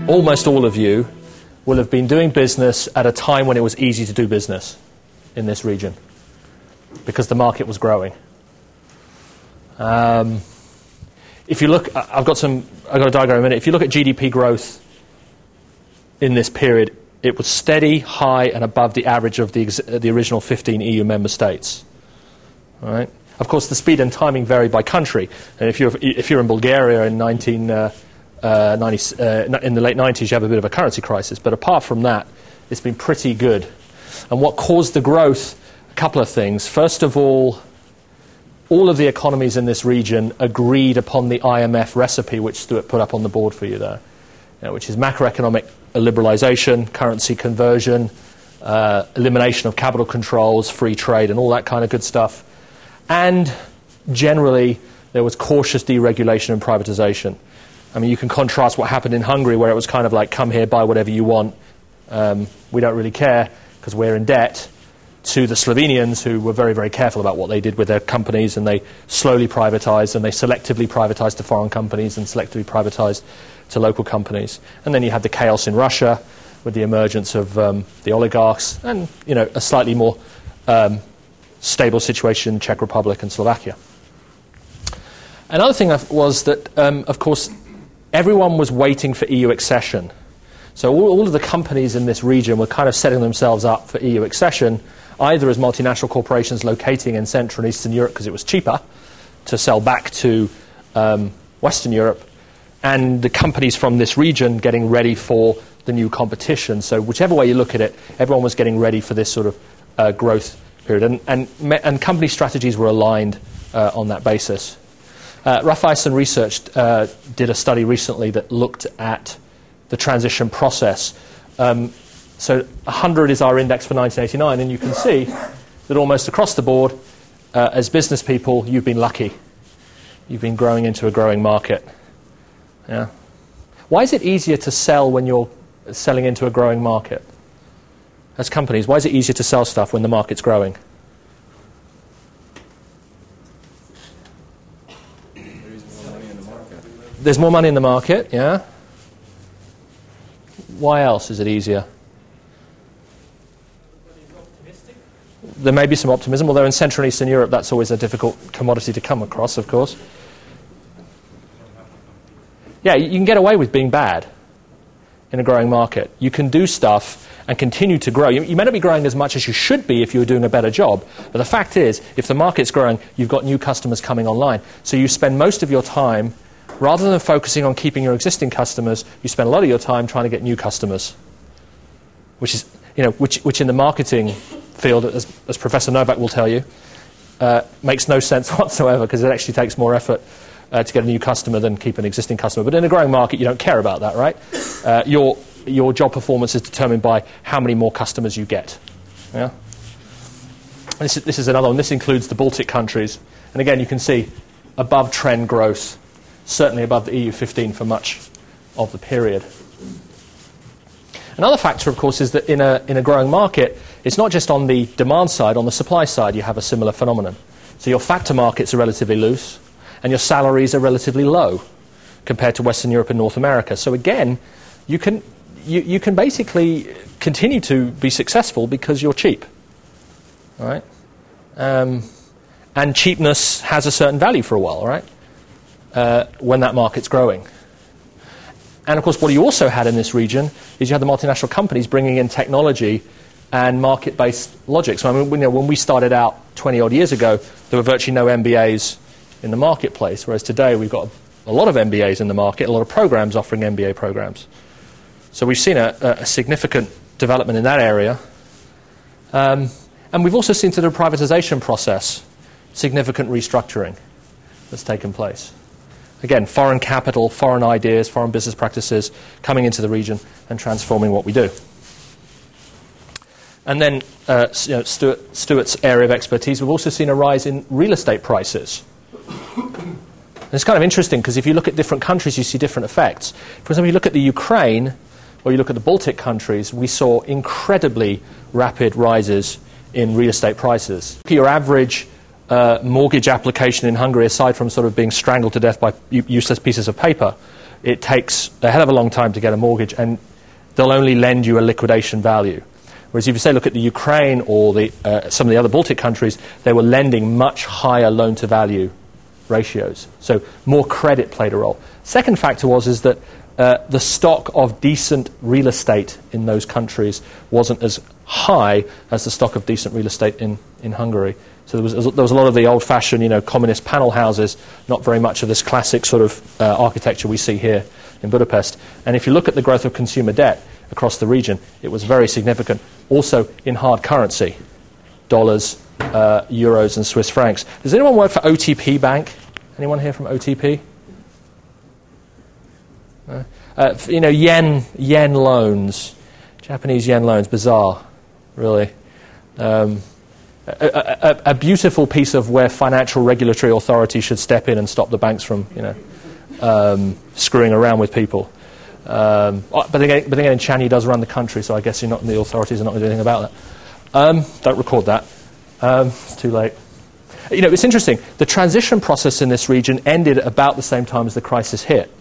almost all of you, will have been doing business at a time when it was easy to do business in this region because the market was growing. If you look, I've got a diagram in a minute. If you look at GDP growth in this period, it was steady, high, and above the average of the original 15 EU member states. All right. Of course, the speed and timing varied by country. And if you're in Bulgaria in in the late 90s, you have a bit of a currency crisis. But apart from that, it's been pretty good. And what caused the growth? A couple of things. First of all of the economies in this region agreed upon the IMF recipe, which Stuart put up on the board for you there, which is macroeconomic liberalization, currency conversion, elimination of capital controls, free trade, and all that kind of good stuff. And generally, there was cautious deregulation and privatization. I mean, you can contrast what happened in Hungary, where it was kind of like, come here, buy whatever you want. We don't really care because we're in debt, to the Slovenians, who were very, very careful about what they did with their companies, and they slowly privatized, and they selectively privatized to foreign companies and selectively privatized to local companies. And then you had the chaos in Russia with the emergence of the oligarchs, and a slightly more stable situation in Czech Republic and Slovakia. Another thing was that, of course, everyone was waiting for EU accession. So all of the companies in this region were kind of setting themselves up for EU accession, either as multinational corporations locating in Central and Eastern Europe because it was cheaper to sell back to Western Europe, and the companies from this region getting ready for the new competition. So whichever way you look at it, everyone was getting ready for this sort of growth period. And company strategies were aligned on that basis. Raiffeisen Research did a study recently that looked at the transition process. So 100 is our index for 1989, and you can see that almost across the board, as business people, you've been lucky. You've been growing into a growing market. Yeah. Why is it easier to sell when you're selling into a growing market? As companies, why is it easier to sell stuff when the market's growing? There's more money in the market, yeah. Why else is it easier? There may be some optimism, although in Central and Eastern Europe that's always a difficult commodity to come across, of course. Yeah, you can get away with being bad in a growing market. You can do stuff and continue to grow. You may not be growing as much as you should be if you were doing a better job, but the fact is, if the market's growing, you've got new customers coming online. So you spend most of your time, rather than focusing on keeping your existing customers, you spend a lot of your time trying to get new customers, which is, which in the marketing field, as Professor Novak will tell you, makes no sense whatsoever, because it actually takes more effort to get a new customer than keep an existing customer. But in a growing market, you don't care about that, right? Your job performance is determined by how many more customers you get. Yeah. This is another one. This includes the Baltic countries, and again, you can see above trend growth, certainly above the EU 15 for much of the period. Another factor, of course, is that in a growing market, it's not just on the demand side, on the supply side you have a similar phenomenon. So your factor markets are relatively loose, and your salaries are relatively low compared to Western Europe and North America. So again, you can basically continue to be successful because you're cheap. All right? And cheapness has a certain value for a while, all right? When that market's growing. And of course, what you also had in this region is you had the multinational companies bringing in technology and market-based logic. So I mean, when we started out 20-odd years ago, there were virtually no MBAs in the marketplace, whereas today we've got a lot of MBAs in the market, a lot of programs offering MBA programs. So we've seen a significant development in that area. And we've also seen through the privatization process significant restructuring that's taken place. Again, foreign capital, foreign ideas, foreign business practices coming into the region and transforming what we do. And then Stuart's area of expertise, we've also seen a rise in real estate prices. And it's kind of interesting because if you look at different countries, you see different effects. For example, you look at the Ukraine or you look at the Baltic countries, we saw incredibly rapid rises in real estate prices. Your average mortgage application in Hungary, aside from sort of being strangled to death by useless pieces of paper, it takes a hell of a long time to get a mortgage, and they'll only lend you a liquidation value. Whereas if you say, look at the Ukraine or some of the other Baltic countries, they were lending much higher loan-to-value ratios. So more credit played a role. Second factor is that the stock of decent real estate in those countries wasn't as high as the stock of decent real estate in Hungary. So there was a lot of the old-fashioned, communist panel houses, not very much of this classic sort of architecture we see here in Budapest. And if you look at the growth of consumer debt across the region, it was very significant. Also in hard currency, dollars, euros, and Swiss francs. Does anyone work for OTP Bank? Anyone here from OTP? Yen loans, Japanese yen loans, bizarre, really. A beautiful piece of where financial regulatory authority should step in and stop the banks from, screwing around with people. But then again, Chanyi does run the country, so I guess the authorities are not going to do anything about that. Don't record that. It's too late. It's interesting. The transition process in this region ended about the same time as the crisis hit.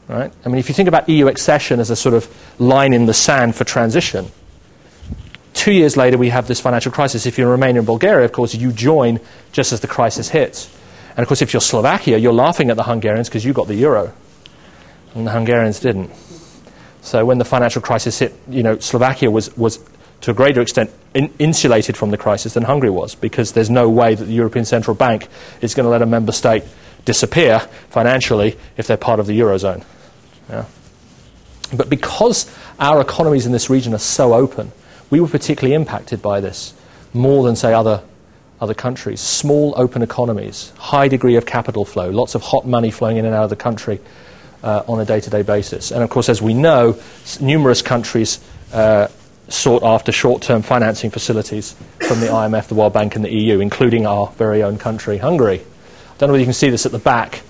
Right? I mean, if you think about EU accession as a sort of line in the sand for transition, 2 years later we have this financial crisis. If you're Romania and Bulgaria, of course, you join just as the crisis hits. And of course, if you're Slovakia, you're laughing at the Hungarians because you got the euro, and the Hungarians didn't. So when the financial crisis hit, Slovakia was to a greater extent insulated from the crisis than Hungary was, because there's no way that the European Central Bank is going to let a member state disappear financially if they're part of the Eurozone. Yeah. But because our economies in this region are so open, we were particularly impacted by this, more than, say, other countries. Small, open economies, high degree of capital flow, lots of hot money flowing in and out of the country on a day-to-day basis. And, of course, as we know, numerous countries sought after short-term financing facilities from the IMF, the World Bank, and the EU, including our very own country, Hungary. I don't know whether you can see this at the back.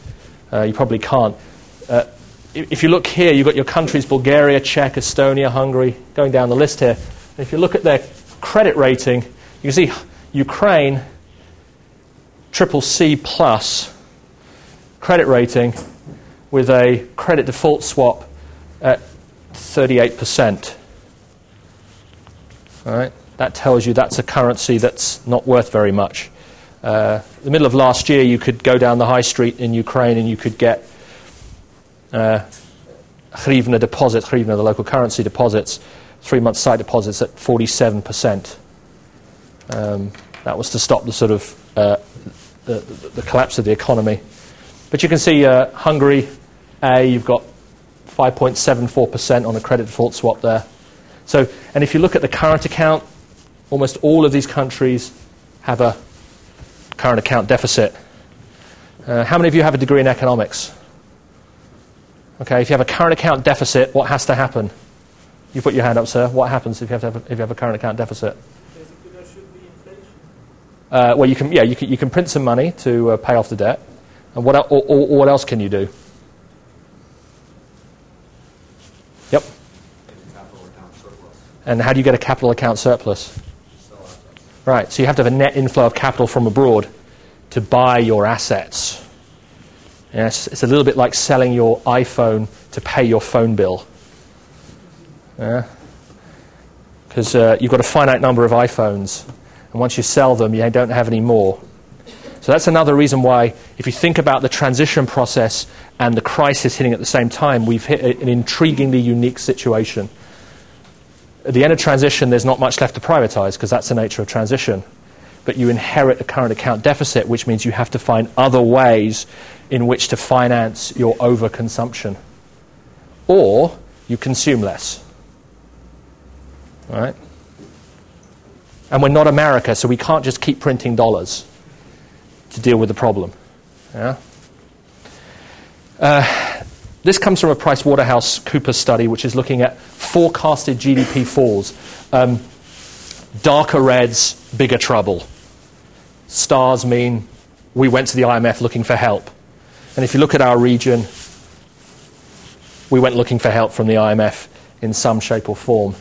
You probably can't. If you look here, you've got your countries, Bulgaria, Czech, Estonia, Hungary, going down the list here. And if you look at their credit rating, you can see Ukraine, CCC plus credit rating with a credit default swap at 38%. All right? That tells you that's a currency that's not worth very much. The middle of last year, you could go down the high street in Ukraine and you could get hryvnia deposits, hryvnia, the local currency deposits, 3-month sight deposits at 47%. That was to stop the sort of the collapse of the economy. But you can see Hungary, you've got 5.74% on a credit default swap there. So, and if you look at the current account, almost all of these countries have a current account deficit. How many of you have a degree in economics? Okay, if you have a current account deficit, what has to happen? You put your hand up, sir. What happens if you have a current account deficit? Basically, there should be inflation. Well, you can print some money to pay off the debt, and what else can you do? Yep. Capital account surplus. And how do you get a capital account surplus? Right. So you have to have a net inflow of capital from abroad to buy your assets. Yes, it's a little bit like selling your iPhone to pay your phone bill. Yeah. Because you've got a finite number of iPhones, and once you sell them, you don't have any more. So that's another reason why, if you think about the transition process and the crisis hitting at the same time, we've hit an intriguingly unique situation. At the end of transition, there's not much left to privatize, because that's the nature of transition. But you inherit a current account deficit, which means you have to find other ways in which to finance your overconsumption. Or you consume less. All right? And we're not America, so we can't just keep printing dollars to deal with the problem. Yeah? This comes from a PricewaterhouseCoopers study, which is looking at forecasted GDP falls. Darker reds, bigger trouble. Stars mean we went to the IMF looking for help. And if you look at our region, we went looking for help from the IMF in some shape or form.